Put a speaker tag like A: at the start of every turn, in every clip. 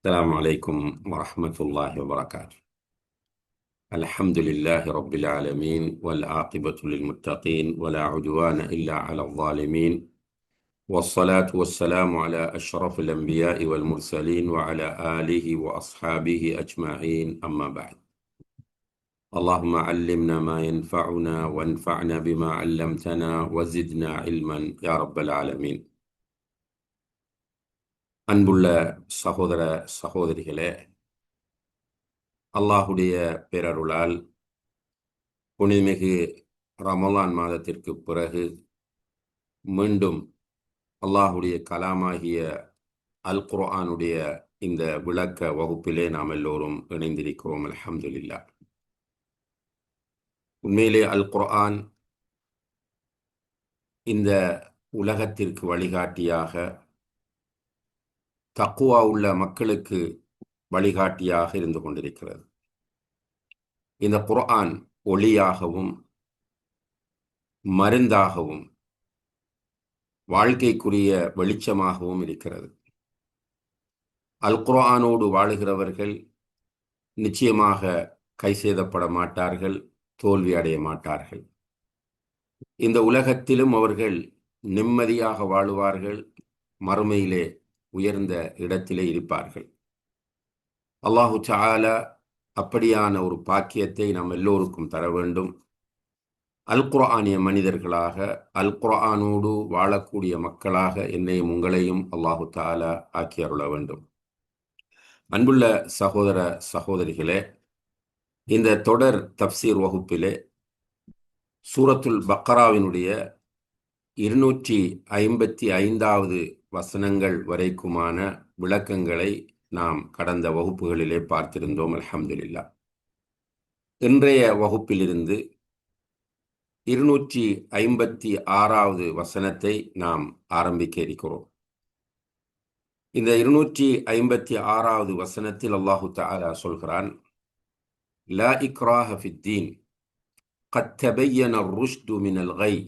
A: السلام عليكم ورحمة الله وبركاته. الحمد لله رب العالمين والعاقبة للمتقين ولا عدوان إلا على الظالمين، والصلاة والسلام على أشرف الأنبياء والمرسلين وعلى آله وأصحابه أجمعين، أما بعد. اللهم علمنا ما ينفعنا وانفعنا بما علمتنا وزدنا علما يا رب العالمين. அன்புள்ள சகோதர சகோதரிகளே, அல்லாஹுடைய பேரருளால் புனிதமிகு ரமலான் மாதத்திற்கு பிறகு மீண்டும் அல்லாஹுடைய கலாமாகிய அல் குர்ஆனுடைய இந்த விளக்க வகுப்பிலே நாம் எல்லோரும் இணைந்திருக்கிறோம். அல்ஹம்துலில்லாஹ். உண்மையிலே அல் குர்ஆன் இந்த உலகத்திற்கு வழிகாட்டியாக, தக்குவா உள்ள மக்களுக்கு வழிகாட்டியாக இருந்து கொண்டிருக்கிறது. இந்த குர்ஆன் ஒளியாகவும் மருந்தாகவும் வாழ்க்கைக்குரிய வெளிச்சமாகவும் இருக்கிறது. அல் குர்ஆனோடு வாழுகிறவர்கள் நிச்சயமாக கைசேதப்பட மாட்டார்கள், தோல்வி அடைய மாட்டார்கள். இந்த உலகத்திலும் அவர்கள் நிம்மதியாக வாழுவார்கள், மறுமையிலே உயர்ந்த இடத்திலே இருப்பார்கள். அல்லாஹு தஆலா அப்படியான ஒரு பாக்கியத்தை நாம் எல்லோருக்கும் தர வேண்டும். அல் குர்ஆனிய மனிதர்களாக, அல் குர்ஆனோடு வாழக்கூடிய மக்களாக என்னையும் உங்களையும் அல்லாஹு தஆலா ஆக்கி அருள வேண்டும். அன்புள்ள சகோதர சகோதரிகளே, இந்த தொடர் தப்சீர் வகுப்பிலே சூரத்துல் பக்ராவினுடைய 255வது வசனங்கள் வரைக்குமான விளக்கங்களை நாம் கடந்த வகுப்புகளிலே பார்த்திருந்தோம். அல்ஹம்துலில்லாஹ். இன்றைய வகுப்பிலிருந்து 256வது வசனத்தை நாம் ஆரம்பிக்க இருக்கிறோம். இந்த 256வது வசனத்தில் அல்லாஹு தஆலா சொல்கிறான், லா இக்ராஹ ஃபித்தீன் கத் தபையன الرشد من الغي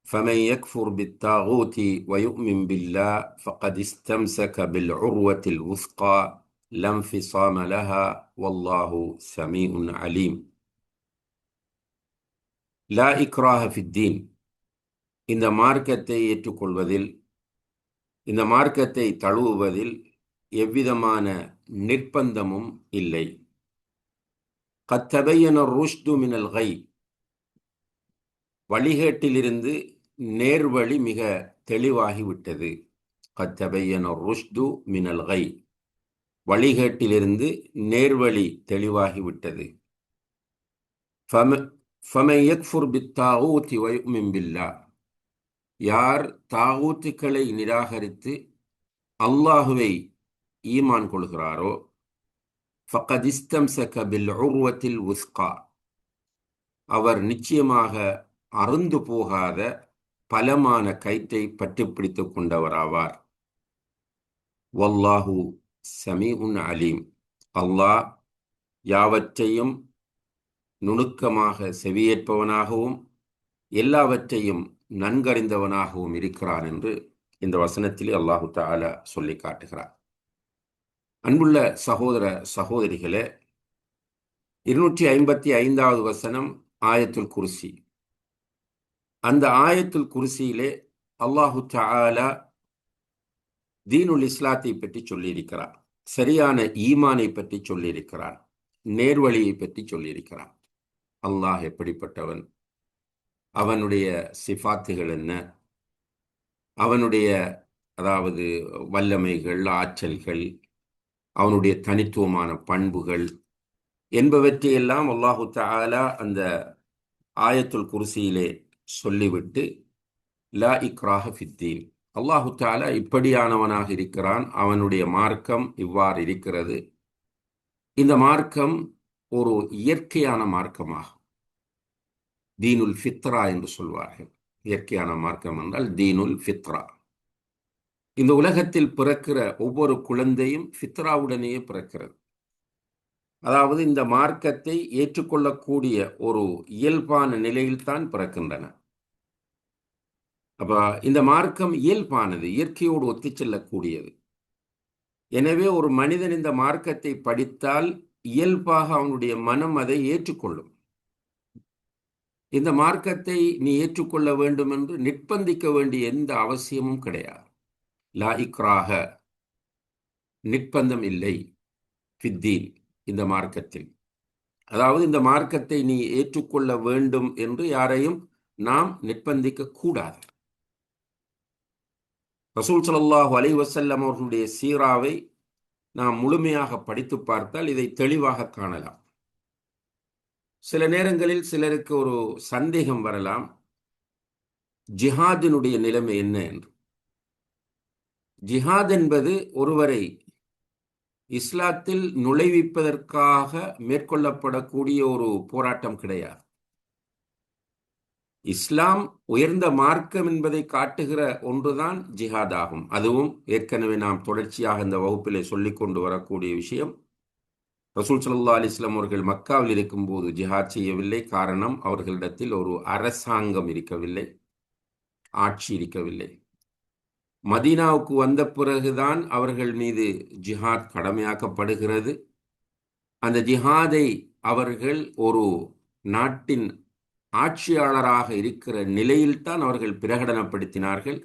A: فمن يكفر بالطاغوت ويؤمن بالله فقد استمسك بالعروة الوثقى لا انفصام لها والله سميع عليم. லா இக்ராஹ ஃபித்தீன், இந்த மார்க்கத்தை ஏற்றுக்கொள்வதில், இந்த மார்க்கத்தை தழுவுவதில் எவ்விதமான நிர்பந்தமும் இல்லை. கத் தபையன الرشد من الغي, வழிகேட்டிலிருந்து நேர்வழி மிக தெளிவாகிவிட்டது. கத் தபையன الرشد من الغي, வழிகேட்டிலிருந்து நேர்வழி தெளிவாகிவிட்டது. فمن يكفر بالطاغوت ويؤمن بالله, யார் தாகூத்துக்களை நிராகரித்து அல்லாஹுவை ஈமான் கொள்கிறாரோ, فقد استمسك بالعروة الوثقى, அவர் நிச்சயமாக அறுந்து போகாத பலமான கயிற்றை பற்றிப்பிடித்துக் கொண்டவராவார். வல்லாஹு சமீஉன் அலீம், அல்லாஹ் யாவற்றையும் நுணுக்கமாக செவியேற்பவனாகவும் எல்லாவற்றையும் நன்கறிந்தவனாகவும் இருக்கிறான் என்று இந்த வசனத்திலே அல்லாஹு தஆலா சொல்லி காட்டுகிறார். அன்புள்ள சகோதர சகோதரிகளே, 255வது வசனம் ஆயத்துல் குர்சி. அந்த ஆயத்துல் குர்சியிலே அல்லாஹு தஆலா தீனுல் இஸ்லாத்தை பற்றி சொல்லியிருக்கிறார், சரியான ஈமானை பற்றி சொல்லியிருக்கிறார், நேர்வழியை பற்றி சொல்லியிருக்கிறார். அல்லாஹ் எப்படிப்பட்டவன், அவனுடைய சிஃபாத்துகள் என்ன, அவனுடைய அதாவது வல்லமைகள், ஆற்றல்கள், அவனுடைய தனித்துவமான பண்புகள் என்பவற்றையெல்லாம் அல்லாஹு தஆலா அந்த ஆயத்துல் குர்சியிலே சொல்லிவிட்டு, லா இக்ராஹ ஃபித்தீன், அல்லாஹு தஆலா இப்படியானவனாக இருக்கிறான், அவனுடைய மார்க்கம் இவ்வாறு இருக்கிறது. இந்த மார்க்கம் ஒரு இயற்கையான மார்க்கமாகும். தீனுல் ஃபித்ரா என்று சொல்வார்கள். இயற்கையான மார்க்கம் என்றால் தீனுல் ஃபித்ரா. இந்த உலகத்தில் பிறக்கிற ஒவ்வொரு குழந்தையும் ஃபித்ராவுடனேயே பிறக்கிறது. அதாவது இந்த மார்க்கத்தை ஏற்றுக்கொள்ளக்கூடிய ஒரு இயல்பான நிலையில்தான் பிறக்கின்றன. அப்ப இந்த மார்க்கம் இயல்பானது, இயற்கையோடு ஒத்திச் செல்லக்கூடியது. எனவே ஒரு மனிதன் இந்த மார்க்கத்தை படித்தால் இயல்பாக அவனுடைய மனம் அதை ஏற்றுக்கொள்ளும். இந்த மார்க்கத்தை நீ ஏற்றுக்கொள்ள வேண்டும் என்று நிர்பந்திக்க வேண்டிய எந்த அவசியமும் கிடையாது. லா இக்ராஹ, நிர்பந்தம் இல்லை ஃபித்தீன், இந்த மார்க்கத்தில். அதாவது இந்த மார்க்கத்தை நீ ஏற்றுக்கொள்ள வேண்டும் என்று யாரையும் நாம் நிர்பந்திக்க கூடாது. ரசூல் ஸல்லல்லாஹு அலைஹி வஸல்லம் அவர்களுடைய சீராவை நாம் முழுமையாக படித்து பார்த்தால் இதை தெளிவாக காணலாம். சில நேரங்களில் சிலருக்கு ஒரு சந்தேகம் வரலாம், ஜிஹாதினுடைய நிலைமை என்ன என்று. ஜிஹாத் என்பது ஒருவரை இஸ்லாத்தில் நுழைவிப்பதற்காக மேற்கொள்ளப்படக்கூடிய ஒரு போராட்டம் கிடையாது. இஸ்லாம் உயர்ந்த மார்க்கம் என்பதை காட்டுகிற ஒன்றுதான் ஜிஹாத் ஆகும். அதுவும் ஏற்கனவே நாம் தொடர்ச்சியாக இந்த வகுப்பிலே சொல்லிக் கொண்டு வரக்கூடிய விஷயம். ரசூல் ஸல்லல்லாஹு அலைஹி வஸல்லம் அவர்கள் மக்காவில் இருக்கும்போது ஜிஹாத் செய்யவில்லை. காரணம், அவர்களிடத்தில் ஒரு அரசாங்கம் இருக்கவில்லை, ஆட்சி இருக்கவில்லை. மதீனாவுக்கு வந்த பிறகுதான் அவர்கள் மீது ஜிஹாத் கடமையாக்கப்படுகிறது. அந்த ஜிஹாதை அவர்கள் ஒரு நாட்டின் ஆட்சியாளராக இருக்கிற நிலையில்தான் அவர்கள் பிரகடனப்படுத்தினார்கள்.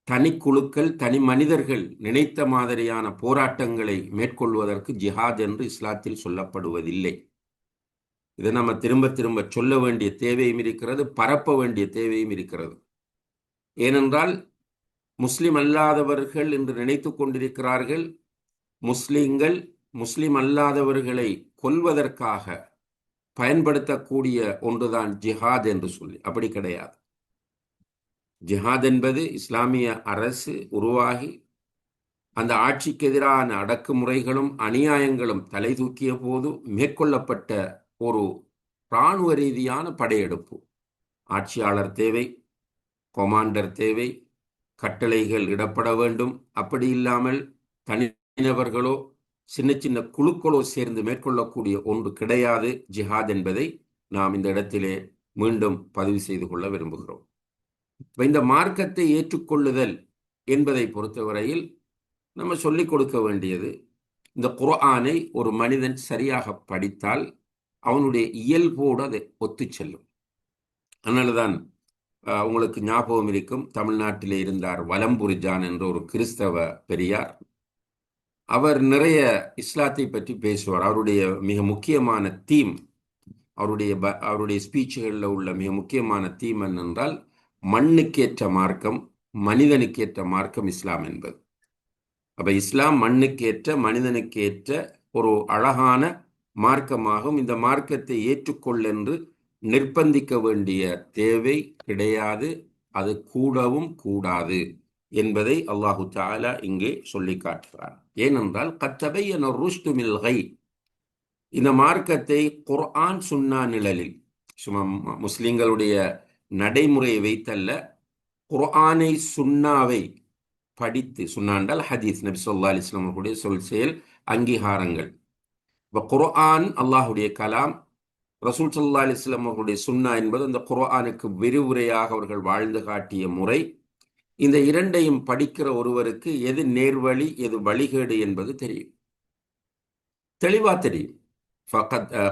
A: தனிக்குழுக்கள், தனி மனிதர்கள் நினைத்த மாதிரியான போராட்டங்களை மேற்கொள்வதற்கு ஜிஹாத் என்று இஸ்லாத்தில் சொல்லப்படுவதில்லை. இதை நம்ம திரும்ப திரும்ப சொல்ல வேண்டிய தேவையும் இருக்கிறது, பரப்ப வேண்டிய தேவையும் இருக்கிறது. ஏனென்றால் முஸ்லிம் அல்லாதவர்கள் என்று நினைத்து கொண்டிருக்கிறார்கள், முஸ்லிம்கள் முஸ்லிம் அல்லாதவர்களை கொல்வதற்காக பயன்படுத்தக்கூடிய ஒன்றுதான் ஜிஹாத் என்று சொல்லி. அப்படி கிடையாது. ஜிஹாத் என்பது இஸ்லாமிய அரசு உருவாகி அந்த ஆட்சிக்கு எதிரான அடக்குமுறைகளும் அநியாயங்களும் தலை தூக்கிய போது மேற்கொள்ளப்பட்ட ஒரு இராணுவ ரீதியான படையெடுப்பு. ஆட்சியாளர் தேவை, கொமாண்டர் தேவை, கட்டளைகள் இடப்பட வேண்டும். அப்படி இல்லாமல் தனிநபர்களோ சின்ன சின்ன குழுக்களோ சேர்ந்து மேற்கொள்ளக்கூடிய ஒன்று கிடையாது ஜிஹாத் என்பதை நாம் இந்த இடத்திலே மீண்டும் பதிவு செய்து கொள்ள விரும்புகிறோம். இந்த மார்க்கத்தை ஏற்றுக்கொள்ளுதல் என்பதை பொறுத்தவரையில் நம்ம சொல்லிக் கொடுக்க வேண்டியது, இந்த குர்ஆனை ஒரு மனிதன் சரியாக படித்தால் அவனுடைய இயல்போடு அதை ஒத்து செல்லும். அதனால்தான் உங்களுக்கு ஞாபகம் இருக்கும், தமிழ்நாட்டிலே இருந்தார் வலம்புரி ஜான் என்ற ஒரு கிறிஸ்தவ பெரியார். அவர் நிறைய இஸ்லாத்தை பற்றி பேசுவார். அவருடைய மிக முக்கியமான தீம், அவருடைய ஸ்பீச்சுகளில் உள்ள மிக முக்கியமான தீம் என்னென்றால், மண்ணுக்கேற்ற மார்க்கம், மனிதனுக்கேற்ற மார்க்கம் இஸ்லாம் என்பது. அப்ப இஸ்லாம் மண்ணுக்கேற்ற மனிதனுக்கேற்ற ஒரு அழகான மார்க்கமாகும். இந்த மார்க்கத்தை ஏற்றுக்கொள் என்று நிர்பந்திக்க வேண்டிய தேவை கிடையாது, அது கூடவும் கூடாது என்பதை அல்லாஹு தஆலா இங்கே சொல்லி காட்டுகிறார். ஏனென்றால் கத் தபையன ருஷ்து மினல் கை, இந்த மார்க்கத்தை குர்ஆன் சுன்னா நிழலில், சும்மா முஸ்லிம்களுடைய நடைமுறையை வைத்தல்ல, குர்ஆனை சுன்னாவை படித்து, சுன்னாண்டால் ஹதீஸ், நபி ஸல்லல்லாஹு அலைஹி வஸல்லம் அவர்களுடைய சொல் செயல் அங்கீகாரங்கள். இப்போ குர்ஆன் அல்லாஹுடைய கலாம், ரசூல் ஸல்லல்லாஹு அலைஹி வஸல்லம் அவர்களுடைய சுன்னா என்பது அந்த குர்ஆனுக்கு விரிவுரையாக அவர்கள் வாழ்ந்து காட்டிய முறை. இந்த இரண்டையும் படிக்கிற ஒருவருக்கு எது நேர்வழி எது வழிகேடு என்பது தெரியும், தெளிவா தெரியும்.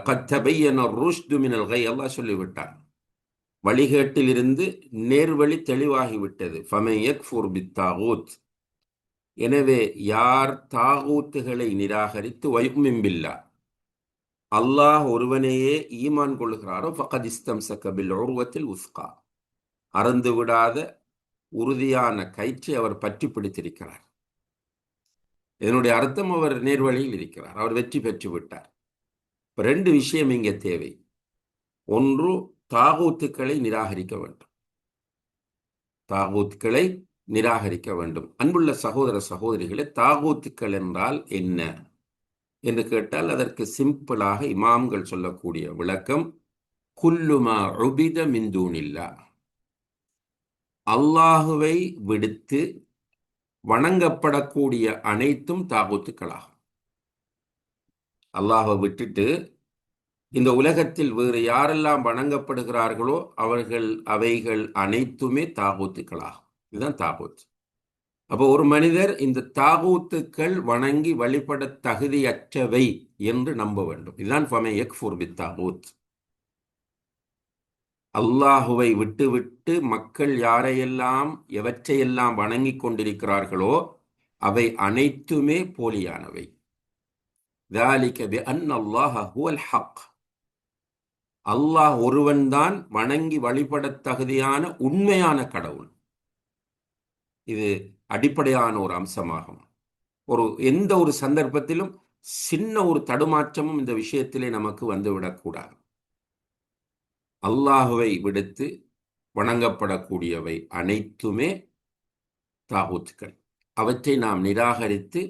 A: கத் தபையன ருஷ்து மினல் கை, அல்லாஹ் சொல்லிவிட்டார், வழிகேட்டிலிருந்து நேர்வழி தெளிவாகிவிட்டது. ஃபமன் யக்ஃபுர் பித்தாகூத், எனவே யார் தாகூத்துகளை நிராகரித்து வயுமின் பில்லாஹ், அல்லாஹ் ஒருவனையே ஈமான் கொள்கிறாரோ, ஃபகத் இஸ்தம்ஸக பில் உர்வத்தில் உஸ்கா, அறந்து விடாத உறுதியான கயிற்றை அவர் பற்றி பிடித்திருக்கிறார். இதனுடைய அர்த்தம் அவர் நேர்வழியில் இருக்கிறார், அவர் வெற்றி பெற்று விட்டார். இப்ப ரெண்டு விஷயம் இங்கே தேவை. ஒன்று, தாகூத்துக்களை நிராகரிக்க வேண்டும், தாகூத்துக்களை நிராகரிக்க வேண்டும். அன்புள்ள சகோதர சகோதரிகளே, தாகூத்துக்கள் என்றால் என்ன என்று கேட்டால் அதற்கு சிம்பிளாக இமாம்கள் சொல்லக்கூடிய விளக்கம், குல்லுமா உபித மின் தூனில்லாஹ், அல்லாஹுவை விடுத்து வணங்கப்படக்கூடிய அனைத்தும் தாகூத்துக்களாகும். அல்லாஹை விட்டுட்டு இந்த உலகத்தில் வேறு யாரெல்லாம் வணங்கப்படுகிறார்களோ அவைகள் அனைத்துமே தாகூத்துக்களாகும். இதுதான் தாகூத். அப்போ ஒரு மனிதர் இந்த தாகூத்துக்கள் வணங்கி வழிபட தகுதியற்றவை என்று நம்ப வேண்டும். இதுதான் ஃபமை யக்ஃபுர் பித்தாகூத். அல்லாஹுவை விட்டுவிட்டு மக்கள் யாரையெல்லாம் எவற்றையெல்லாம் வணங்கி கொண்டிருக்கிறார்களோ அவை அனைத்துமே போலியானவை. ذَلِكَ بِأَنَّ اللَّهَ هُوَ الْحَقُّ. அல்லாஹ் ஒருவன்தான் வணங்கி வழிபட தகுதியான உண்மையான கடவுள். இது அடிப்படையான ஒரு அம்சமாகும். எந்த ஒரு சந்தர்ப்பத்திலும் சின்ன ஒரு தடுமாற்றமும் இந்த விஷயத்திலே நமக்கு வந்துவிடக்கூடாது. அல்லாஹுவை விடுத்து வணங்கப்படக்கூடியவை அனைத்துமே தாகூத்துக்கள். அவற்றை நாம் நிராகரித்து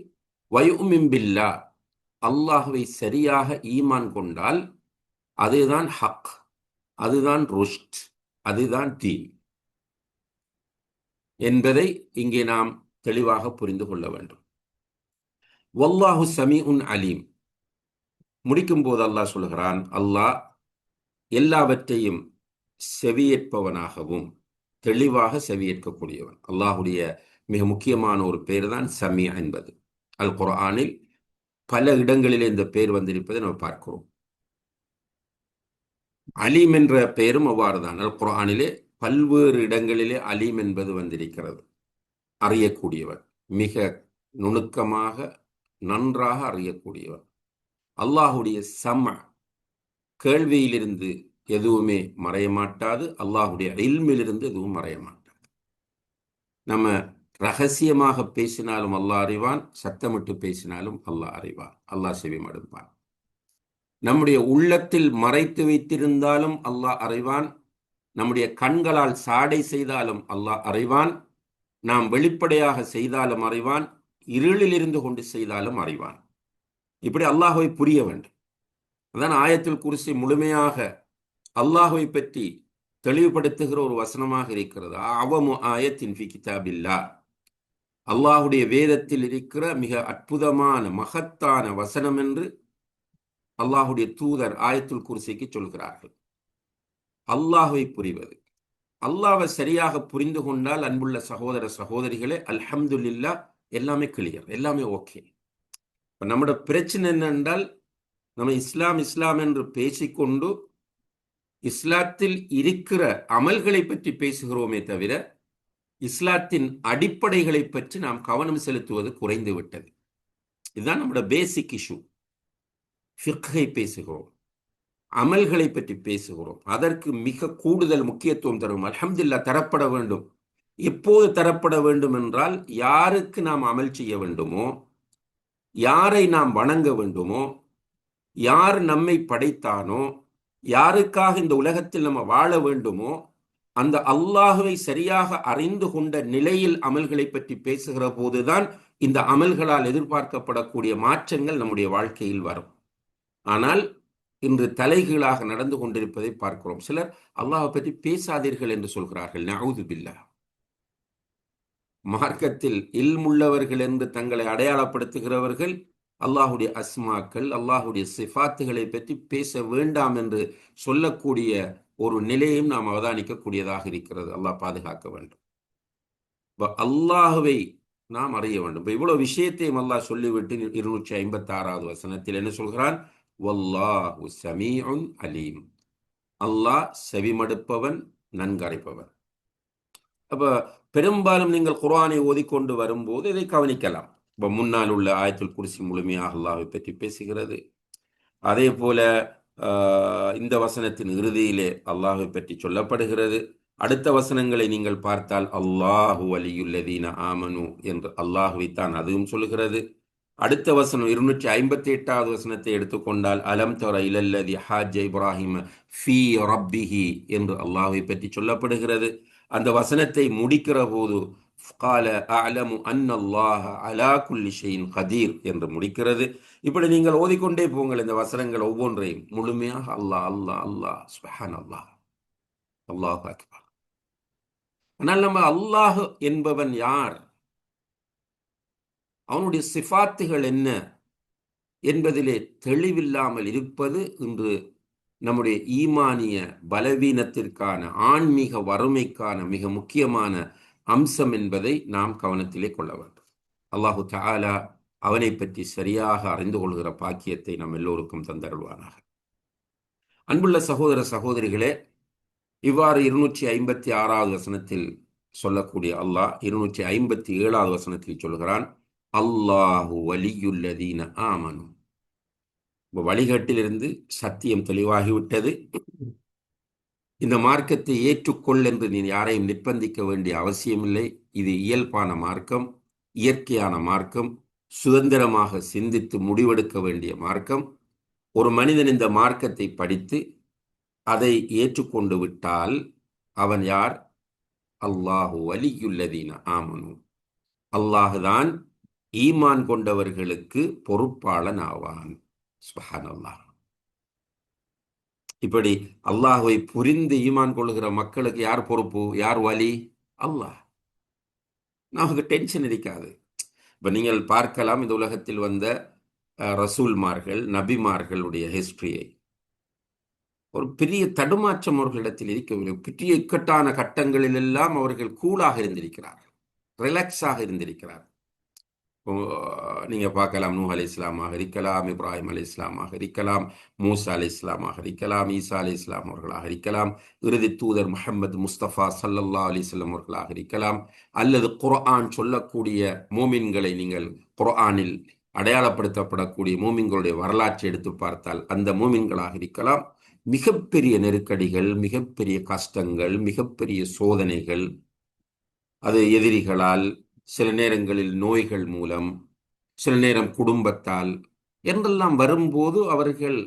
A: வயுமின் பில்லாஹ், அல்லாஹுவை சரியாக ஈமான் கொண்டால் அதுதான் ஹக், அதுதான் ருஷ்ட், அதுதான் தீன் என்பதை இங்கே நாம் தெளிவாக புரிந்து கொள்ள வேண்டும். வல்லாஹு சமீஉன் அலீம். முடிக்கும் போது அல்லாஹ் சொல்கிறான், அல்லாஹ் எல்லாவற்றையும் செவியேற்பவனாகவும் தெளிவாக செவியேற்கக்கூடியவன். அல்லாஹுடைய மிக முக்கியமான ஒரு பெயர் தான் சமீ என்பது. அல் குர்ஆனில் பல இடங்களிலே இந்த பெயர் வந்திருப்பதை நம்ம பார்க்கிறோம். அலீம் என்ற பெயரும் அவ்வாறு தான். அல் குர்ஆனிலே பல்வேறு இடங்களிலே அலீம் என்பது வந்திருக்கிறது. அறியக்கூடியவர், மிக நுணுக்கமாக நன்றாக அறியக்கூடியவர். அல்லாஹுடைய சம, கேள்வியிலிருந்து எதுவுமே மறையமாட்டாது. அல்லாஹுடைய இல்மிலிருந்து எதுவும் மறையமாட்டாது. நம்ம ரகசியமாக பேசினாலும் அல்லாஹ் அறிவான், சத்தமிட்டு பேசினாலும் அல்லாஹ் அறிவான், அல்லாஹ் செவிமடுப்பான். நம்முடைய உள்ளத்தில் மறைத்து வைத்திருந்தாலும் அல்லாஹ் அறிவான். நம்முடைய கண்களால் சாடை செய்தாலும் அல்லாஹ் அறிவான். நாம் வெளிப்படையாக செய்தாலும் அறிவான், இருளில் இருந்து கொண்டு செய்தாலும் அறிவான். இப்படி அல்லாஹுவை புரிய வேண்டும். அதான் ஆயத்துல் குர்சி முழுமையாக அல்லாஹுவை பற்றி தெளிவுபடுத்துகிற ஒரு வசனமாக இருக்கிறது. அவமு ஆயத்தின் ஃபி கிதாபில்லாஹ், அல்லாஹுடைய வேதத்தில் இருக்கிற மிக அற்புதமான மகத்தான வசனம் என்று அல்லாஹுடைய தூதர் ஆயத்துல் குர்சிக்கு சொல்கிறார்கள். அல்லாஹுவை புரிவது, அல்லாஹ்வை சரியாக புரிந்து கொண்டால் அன்புள்ள சகோதர சகோதரிகளே, அல்ஹம்துலில்லாஹ், எல்லாமே கிளியர், எல்லாமே ஓகே. நம்முடைய பிரச்சனை என்னென்றால், நம்ம இஸ்லாம் இஸ்லாம் என்று பேசிக்கொண்டு இஸ்லாத்தில் இருக்கிற அமல்களை பற்றி பேசுகிறோமே தவிர இஸ்லாத்தின் அடிப்படைகளை பற்றி நாம் கவனம் செலுத்துவது குறைந்து விட்டது. இதுதான் நம்முடைய பேசிக் இஷ்யூ. ஃபிக்ஹை பேசுகிறோம், அமல்களை பற்றி பேசுகிறோம், அதற்கு மிக கூடுதல் முக்கியத்துவம் தரும். அல்ஹம்துலில்லாஹ், தரப்பட வேண்டும். எப்போது தரப்பட வேண்டும் என்றால், யாருக்கு நாம் அமல் செய்ய வேண்டுமோ, யாரை நாம் வணங்க வேண்டுமோ, யார் நம்மை படைத்தானோ, யாருக்காக இந்த உலகத்தில் நம்ம வாழ வேண்டுமோ, அந்த அல்லாஹுவை சரியாக அறிந்து கொண்ட நிலையில் அமல்களை பற்றி பேசுகிற போதுதான் இந்த அமல்களால் எதிர்பார்க்கப்படக்கூடிய மாற்றங்கள் நம்முடைய வாழ்க்கையில் வரும். ஆனால் இன்று தலைகீழாக நடந்து கொண்டிருப்பதை பார்க்கிறோம். சிலர் அல்லாஹை பற்றி பேசாதீர்கள் என்று சொல்கிறார்கள். நஊது பில்லாஹ். மார்க்கத்தில் இல்முள்ளவர்கள் என்று தங்களை அடையாளப்படுத்துகிறவர்கள் அல்லாஹுடைய அஸ்மாக்கள், அல்லாஹுடைய சிஃபாத்துகளை பற்றி பேச வேண்டாம் என்று சொல்லக்கூடிய ஒரு நிலையும் நாம் அவதானிக்கக்கூடியதாக இருக்கிறது. அல்லாஹ் பாதுகாக்க வேண்டும். அல்லாஹுவை நாம் அறிய வேண்டும். இவ்வளவு விஷயத்தையும் அல்லாஹ் சொல்லிவிட்டு 256வது வசனத்தில் என்ன சொல்கிறான்? வல்லாஹு சமீஉன் அலீம். அல்லாஹ் செவிமடுப்பவன், நன்கறிப்பவன். அப்ப பெரும்பாலும் நீங்கள் குர்ஆனை ஓதிக்கொண்டு வரும்போது இதை கவனிக்கலாம். இப்போ முன்னால் உள்ள ஆயத்துல் குர்சி முழுமையாக அல்லாஹ்வை பற்றி பேசுகிறது. அதே போல இந்த வசனத்தின் இறுதியிலே அல்லாஹ்வை பற்றி சொல்லப்படுகிறது. அடுத்த வசனங்களை நீங்கள் பார்த்தால் அல்லாஹு வலியுல்லதீன ஆமனு என்று அல்லாஹுவைத்தான் அதுவும் சொல்கிறது. அடுத்த வசனம் 258வது வசனத்தை எடுத்துக்கொண்டால் அலம் தர இலல்லதி ஹாஜ்ஜ இப்ராஹிம் ஃபீ ரப்பிஹி என்று அல்லாஹ்வை பற்றி சொல்லப்படுகிறது. அந்த வசனத்தை முடிக்கிற போது قال أعلم أن الله على كل شيء قدير என்று முடிக்கிறது. இப்படி நீங்கள் ஓதிக்கொண்டே போங்கள் இந்த வசனங்கள் ஒவ்வொன்றையும் முழுமையாக. அல்லாஹ் அல்லாஹ் அல்லாஹ் சுப்ஹானல்லாஹ், அல்லாஹு அக்பர். ஆனால் நம்ம அல்லாஹ் என்பவன் யார், அவனுடைய சிஃபாத்துகள் என்ன என்பதிலே தெளிவில்லாமல் இருப்பது இன்று நம்முடைய ஈமானிய பலவீனத்திற்கான, ஆன்மீக வறுமைக்கான மிக முக்கியமான அம்சம் என்பதை நாம் கவனத்திலே கொள்ள வேண்டும். அல்லாஹு தஆலா அவனை பற்றி சரியாக அறிந்து கொள்கிற பாக்கியத்தை நம் எல்லோருக்கும் தந்தருள்வானாக. அன்புள்ள சகோதர சகோதரிகளே, இவ்வாறு 256வது வசனத்தில் சொல்லக்கூடிய அல்லாஹ் 257வது வசனத்தில் சொல்கிறான், அல்லாஹு வலியுல்லதீன ஆமனு. வழிகாட்டிலிருந்து சத்தியம் தெளிவாகிவிட்டது. இந்த மார்க்கத்தை ஏற்றுக்கொள் என்று நீ யாரையும் நிர்பந்திக்க வேண்டிய அவசியமில்லை. இது இயல்பான மார்க்கம், இயற்கையான மார்க்கம், சுதந்திரமாக சிந்தித்து முடிவெடுக்க வேண்டிய மார்க்கம். ஒரு மனிதன் இந்த மார்க்கத்தை படித்து அதை ஏற்றுக்கொண்டு விட்டால் அவன் யார்? அல்லாஹு வலியுல்லதீன ஆமனு. அல்லாஹுதான் ஈமான் கொண்டவர்களுக்கு பொறுப்பாளன் ஆவான். சுப்ஹானல்லாஹ். இப்படி அல்லாஹ்வை புரிந்து ஈமான் கொள்ளுகிற மக்களுக்கு யார் பொறுப்பு? யார் வலி? அல்லாஹ். நமக்கு டென்ஷன் இருக்காது. இப்ப நீங்கள் பார்க்கலாம், இந்த உலகத்தில் வந்த ரசூல்மார்கள், நபிமார்களுடைய ஹிஸ்டரியை. ஒரு பெரிய தடுமாற்றம் அவர்களிடத்தில் இருக்கவில்லை. பெரிய இக்கட்டான கட்டங்களில் எல்லாம் அவர்கள் கூலாக இருந்திருக்கிறார்கள், ரிலாக்ஸாக இருந்திருக்கிறார்கள். நீங்க பார்க்கலாம், நூஹ் அலை இஸ்லாமாக இருக்கலாம், இப்ராஹிம் அலை இஸ்லாமாக இருக்கலாம், மூசா அலை இஸ்லாமாக இருக்கலாம், ஈசா அலை இஸ்லாம் அவர்களாக இருக்கலாம், இறுதி தூதர் முஹம்மது முஸ்தபா ஸல்லல்லாஹு அலைஹி வஸல்லம் அவர்களாக இருக்கலாம், அல்லது குர்ஆன் சொல்லக்கூடிய மூமின்களை நீங்கள் குர்ஆனில் அடையாளப்படுத்தப்படக்கூடிய மூமின்களுடைய வரலாற்றை எடுத்து பார்த்தால் அந்த மூமின்களாக இருக்கலாம். மிகப்பெரிய நெருக்கடிகள், மிகப்பெரிய கஷ்டங்கள், மிகப்பெரிய சோதனைகள், அது எதிரிகளால், சில நேரங்களில் நோய்கள் மூலம், சில நேரம் குடும்பத்தால் என்றெல்லாம் வரும்போது அவர்கள்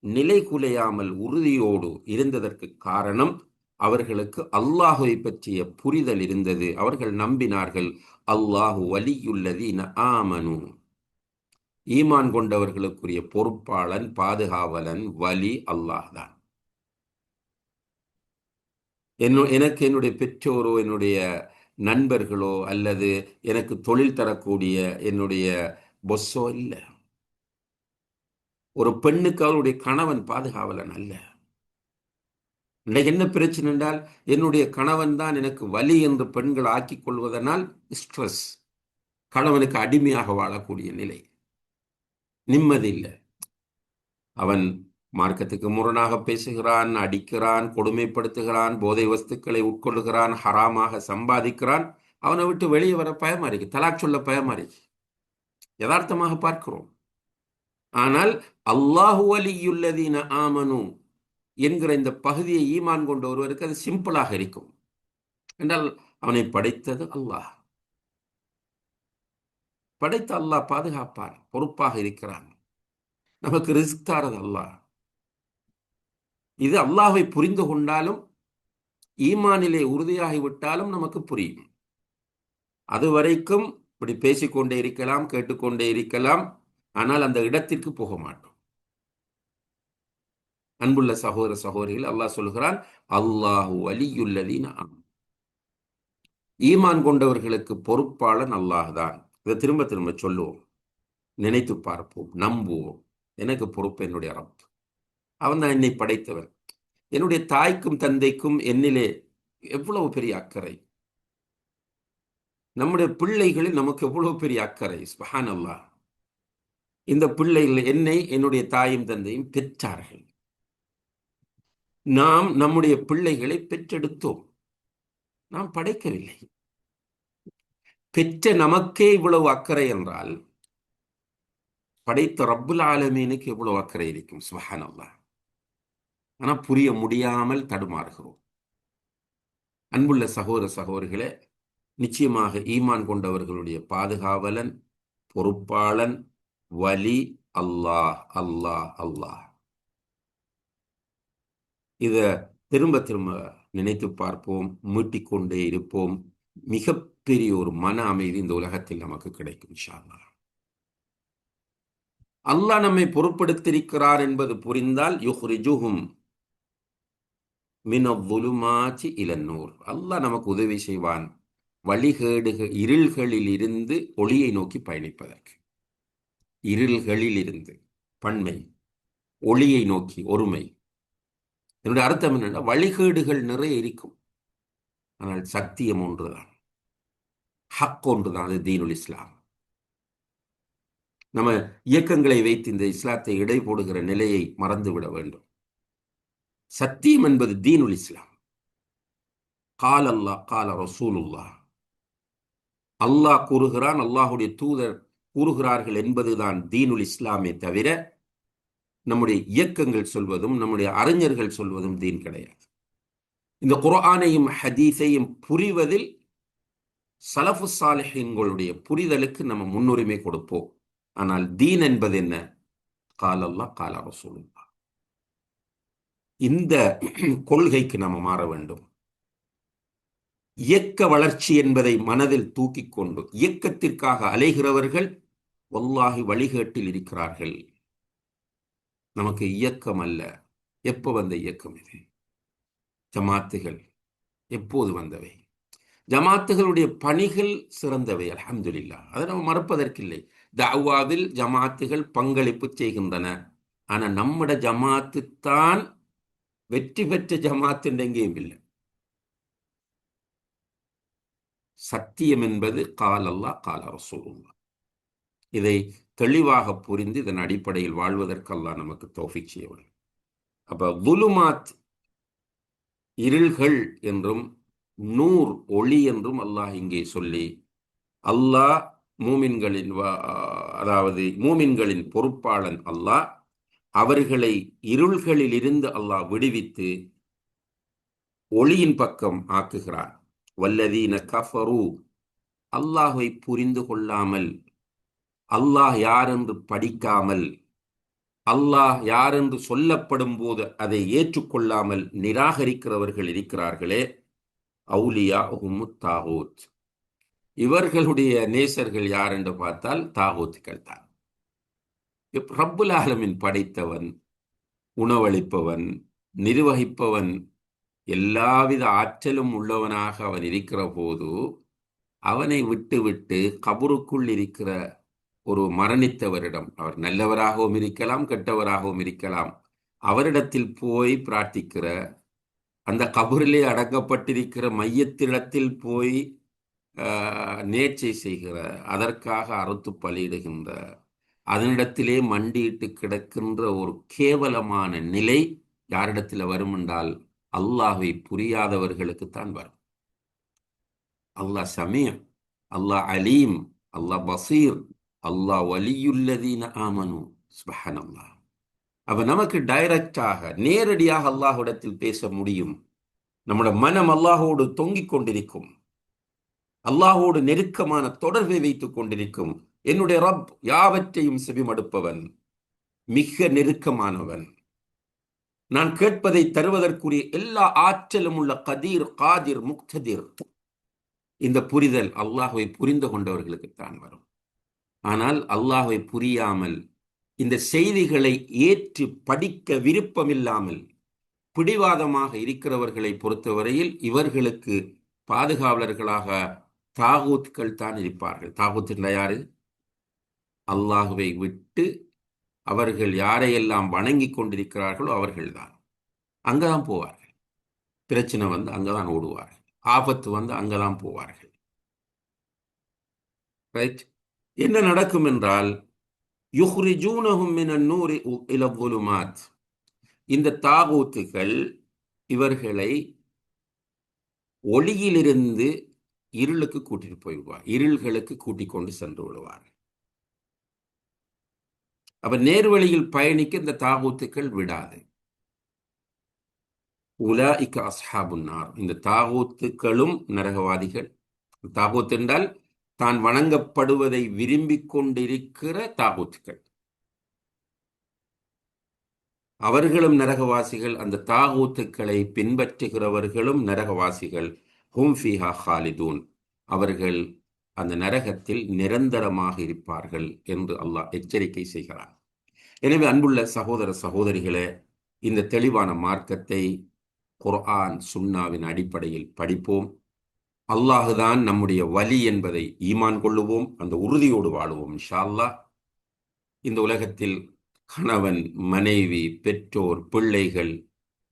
A: நிலை குலையாமல் உறுதியோடு இருந்ததற்கு காரணம் அவர்களுக்கு அல்லாஹுவை பற்றிய புரிதல் இருந்தது. அவர்கள் நம்பினார்கள், அல்லாஹு வலியுல்லதீன ஆமனு. ஈமான் கொண்டவர்களுக்குரிய பொறுப்பாளன், பாதுகாவலன், வலி அல்லாஹ் தான். எனக்கு என்னுடைய பெற்றோரோ, என்னுடைய நண்பர்களோ, அல்லது எனக்கு தொழில் தரக்கூடிய என்னுடைய பொஸ்ஸோ இல்லை. ஒரு பெண்ணுக்கு அவளுடைய கணவன் பாதுகாவலன் அல்ல. இன்னைக்கு என்ன பிரச்சனை என்றால், என்னுடைய கணவன் தான் எனக்கு வலி என்று பெண்கள் ஆக்கிக் கொள்வதனால் ஸ்ட்ரெஸ், கணவனுக்கு அடிமையாக வாழக்கூடிய நிலை, நிம்மதி இல்லை. அவன் மார்க்கத்துக்கு முரணாக பேசுகிறான், அடிக்கிறான், கொடுமைப்படுத்துகிறான், போதை வஸ்துக்களை உட்கொள்ளுகிறான், ஹராமாக சம்பாதிக்கிறான். அவனை விட்டு வெளியே வர பயமா இருக்கு, தலாக் சொல்ல பயமா இருக்கு. யதார்த்தமாக பார்க்கிறோம். ஆனால் அல்லாஹு வலியுல்லதீன ஆமனு என்கிற இந்த பகுதியை ஈமான் கொண்ட ஒருவருக்கு அது சிம்பிளாக இருக்கும். என்றால் அவனை படைத்தது அல்லாஹ். படைத்த அல்லாஹ் பாதுகாப்பான், பொறுப்பாக இருக்கிறான். நமக்கு ரிஸ்க் தாரது அல்லாஹ். இது அல்லாஹ்வை புரிந்து கொண்டாலும், ஈமானிலே உறுதியாகிவிட்டாலும் நமக்கு புரியும். அது வரைக்கும் இப்படி பேசிக்கொண்டே இருக்கலாம், கேட்டுக்கொண்டே இருக்கலாம், ஆனால் அந்த இடத்திற்கு போக மாட்டோம். அன்புள்ள சகோதர சகோதரிகள், அல்லாஹ் சொல்கிறான், அல்லாஹு வலியுல்லதீன ஆமனு. ஈமான் கொண்டவர்களுக்கு பொறுப்பாளன் அல்லாஹ் தான். இதை திரும்ப திரும்ப சொல்லுவோம், நினைத்து பார்ப்போம், நம்புவோம். எனக்கு பொறுப்பு என்னுடைய ரப். அவன் தான் என்னை படைத்தவன். என்னுடைய தாய்க்கும் தந்தைக்கும் என்னிலே எவ்வளவு பெரிய அக்கறை. நம்முடைய பிள்ளைகளில் நமக்கு எவ்வளவு பெரிய அக்கறை. சுப்ஹானல்லாஹ். இந்த பிள்ளைகள் என்னை, என்னுடைய தாயும் தந்தையும் பெற்றார்கள். நாம் நம்முடைய பிள்ளைகளை பெற்றெடுத்தோம், நாம் படைக்கவில்லை. பெற்ற நமக்கே இவ்வளவு அக்கறை என்றால் படைத்த ரப்புல் ஆலமீனுக்கு எவ்வளவு அக்கறை இருக்கும். சுப்ஹானல்லாஹ். ஆனா புரிய முடியாமல் தடுமாறுகிறோம். அன்புள்ள சகோதர சகோதரிகளே, நிச்சயமாக ஈமான் கொண்டவர்களுடைய பாதுகாவலன், பொறுப்பாளன், வலி அல்லாஹ், அல்லாஹ், அல்லாஹ். இத திரும்ப திரும்ப நினைத்து பார்ப்போம், மீட்டிக்கொண்டே இருப்போம். மிகப்பெரிய ஒரு மன அமைதி இந்த உலகத்தில் நமக்கு கிடைக்கும் இன்ஷா அல்லாஹ். அல்லாஹ் நம்மை பொறுப்படுத்தியிருக்கிறார் என்பது புரிந்தால் யுஹ்ரிஜுஹும் மினظுலுமாத்தி இலன்னூர். அல்லாஹ் நமக்கு உதவி செய்வான் வழிகேடுகள், இருள்களில் இருந்து ஒளியை நோக்கி பயணிப்பதற்கு. இருள்களில் இருந்து, பன்மை, ஒளியை நோக்கி, ஒருமை. என்னுடைய அர்த்தம் என்னன்னா, வழிகேடுகள் நிறைய இருக்கும், ஆனால் சத்தியம் ஒன்றுதான். ஹக் ஒன்றுதான், அது தீனுல் இஸ்லாம். நம்ம இயக்கங்களை வைத்து இந்த இஸ்லாத்தை இடை போடுகிற நிலையை மறந்துவிட வேண்டும். சத்தியம் என்பது தீனுல் இஸ்லாம். கால் அல்லாஹ் கால ரசூலுல்லாஹ், அல்லாஹ் கூறுகிறான், அல்லாஹுடைய தூதர் கூறுகிறார்கள் என்பதுதான் தீனுல் இஸ்லாமே தவிர நம்முடைய இயக்கங்கள் சொல்வதும் நம்முடைய அறிஞர்கள் சொல்வதும் தீன் கிடையாது. இந்த குர்ஆனையும் ஹதீஸையும் புரிவதில் சலஃபு சாலிஹீன்களுடைய புரிதலுக்கு நம்ம முன்னுரிமை கொடுப்போம். ஆனால் தீன் என்பது என்ன? கால் அல்லாஹ் கால ரசூலுல்லாஹ். இந்த கொள்கைக்கு நம்ம மாற வேண்டும். இயக்க வளர்ச்சி என்பதை மனதில் தூக்கிக் கொண்டு இயக்கத்திற்காக அலைகிறவர்கள் வல்லாஹி வழிகேட்டில் இருக்கிறார்கள். நமக்கு இயக்கம் அல்ல. எப்போ வந்த இயக்கம் இது? ஜமாத்துகள் எப்போது வந்தவை? ஜமாத்துகளுடைய பணிகள் சிறந்தவை, அல்ஹம்துலில்லாஹ், அதை நம்ம மறுப்பதற்கில்லை. தஅவாவில் ஜமாத்துகள் பங்களிப்பு செய்கின்றன. ஆனா நம்மட ஜமாத்து தான் வெற்றி பெற்ற ஜமாத்து எங்கேயும் இல்லை. சத்தியம் என்பது கால் அல்லாஹ் கால ரசூலுல்லாஹ். இதை தெளிவாக புரிந்து இதன் அடிப்படையில் வாழ்வதற்கு அல்லாஹ் நமக்கு தௌஃபீக் செய்ய வேண்டும். அப்ப துலுமாத் இருள்கள் என்றும் நூர் ஒளி என்றும் அல்லாஹ் இங்கே சொல்லி, அல்லாஹ் மூமின்களின் அதாவது மூமின்களின் பொறுப்பாளன் அல்லாஹ் அவர்களை இருள்களில் இருந்து அல்லாஹ் விடுவித்து ஒளியின் பக்கம் ஆக்குகிறார். வல்லதீன கஃபரு, அல்லாஹை புரிந்து கொள்ளாமல், அல்லாஹ் யார் என்று படிக்காமல், அல்லாஹ் யார் என்று சொல்லப்படும் போது அதை ஏற்றுக்கொள்ளாமல் நிராகரிக்கிறவர்கள் இருக்கிறார்களே, அவுலியா தாகூத், இவர்களுடைய நேசர்கள் யார் என்று பார்த்தால் தாகூத்துக்கள் தான். ரப்புல் ஆலமீன் படைத்தவன், உணவளிப்பவன், நிர்வகிப்பவன், எல்லாவித ஆற்றலும் உள்ளவனாக அவன் இருக்கிற போது அவனை விட்டு கபருக்குள் இருக்கிற ஒரு மரணித்தவரிடம், அவர் நல்லவராகவும் இருக்கலாம் கெட்டவராகவும் இருக்கலாம், அவரிடத்தில் போய் பிரார்த்திக்கிற, அந்த கபரிலே அடக்கப்பட்டிருக்கிற மையத்திடத்தில் போய் நேர்ச்சை செய்கிற, அதற்காக அறுத்து பலியிடுகின்ற, அதனிடத்திலே மண்டியிட்டு கிடக்கின்ற ஒரு கேவலமான நிலை யாரிடத்தில் வரும் என்றால் அல்லாஹை புரியாதவர்களுக்குத்தான் வரும். அல்லாஹ் சமீர், அல்லாஹ் அலீம், அல்லாஹ் பசீர், அல்லாஹ் வலியுல்லதீன ஆமனு. சுப்ஹானல்லாஹ். அப்ப நமக்கு டைரக்டாக நேரடியாக அல்லாஹ்விடத்தில் பேச முடியும். நம்முடைய மனம் அல்லாஹோடு தொங்கிக் கொண்டிருக்கும், அல்லாஹோடு நெருக்கமான தொடர்பை வைத்துக் கொண்டிருக்கும். என்னுடைய ரப் யாவற்றையும் செவிமடுப்பவன், மிக நெருக்கமானவன், நான் கேட்பதை தருவதற்குரிய எல்லா ஆற்றலும் உள்ள கதீர், காதிர், முக்ததிர். இந்த புரிதல் அல்லாஹ்வை புரிந்து கொண்டவர்களுக்குத்தான் வரும். ஆனால் அல்லாஹ்வை புரியாமல் இந்த செய்திகளை ஏற்று படிக்க விருப்பமில்லாமல் பிடிவாதமாக இருக்கிறவர்களை பொறுத்தவரையில் இவர்களுக்கு பாதுகாவலர்களாக தாகூத்கள் தான் இருப்பார்கள். தாகூத்ல யாரு? அல்லாஹுவை விட்டு அவர்கள் யாரையெல்லாம் வணங்கி கொண்டிருக்கிறார்களோ அவர்கள்தான். அங்கதான் போவார்கள். பிரச்சனை வந்து அங்கதான் ஓடுவார்கள். ஆபத்து வந்து அங்கதான் போவார்கள். ரைட்? என்ன நடக்கும் என்றால் யுஹ்ரிஜூனஹும் மினன் நூரி இல ظுலுமாத், இந்த தாகூத்துகள் இவர்களை ஒளியிலிருந்து இருளுக்கு கூட்டிட்டு போய்விடுவார், இருள்களுக்கு கூட்டிக் கொண்டு சென்று விடுவார். அப்ப நேர்வழியில் பயணிக்க இந்த தாகூத்துக்கள் விடாது. உலாஇக அஸ்ஹாபுன்னார், இந்த தாகூத்துக்களும் நரகவாதிகள். தாகூத் என்றால் தான் வணங்கப்படுவதை விரும்பிக் கொண்டிருக்கிற தாகூத்துக்கள், அவர்களும் நரகவாசிகள். அந்த தாகூத்துக்களை பின்பற்றுகிறவர்களும் நரகவாசிகள். ஹும் ஃபீஹா ஹாலிதூன், அவர்கள் அந்த நரகத்தில் நிரந்தரமாக இருப்பார்கள் என்று அல்லாஹ் எச்சரிக்கை செய்கிறார். எனவே அன்புள்ள சகோதர சகோதரிகளே, இந்த தெளிவான மார்க்கத்தை குர்ஆன் சுன்னாவின் அடிப்படையில் படிப்போம். அல்லாஹுதான் நம்முடைய வலி என்பதை ஈமான் கொள்ளுவோம், அந்த உறுதியோடு வாழுவோம் இன்ஷா அல்லாஹ். இந்த உலகத்தில் கணவன், மனைவி, பெற்றோர், பிள்ளைகள்,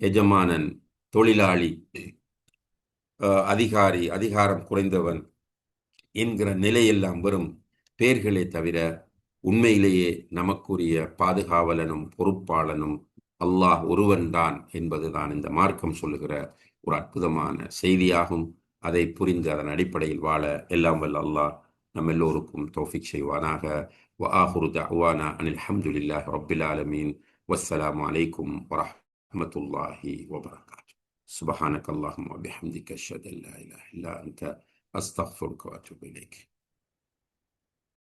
A: எஜமானன், தொழிலாளி, அதிகாரி, அதிகாரம் குறைந்தவன், என்கிற நிலையெல்லாம் வெறும் பெயர்களே தவிர உண்மையிலேயே நமக்குரிய பாதுகாவலனும் பொறுப்பாளனும் அல்லாஹ் ஒருவன்தான் என்பதுதான் இந்த மார்க்கம் சொல்லுகிற ஒரு அற்புதமான செய்தியாகும். அதை புரிந்து அதன் அடிப்படையில் வாழ எல்லாம் வல்ல அல்லாஹ் நம் எல்லோருக்கும் தௌஃபிக் செய்வானாக. وآخر دعوانا أن الحمد لله رب العالمين والسلام عليكم ورحمة الله وبركاته. سبحانك اللهم وبحمدك أشهد أن لا إله إلا أنت أستغفرك وأتوب إليك.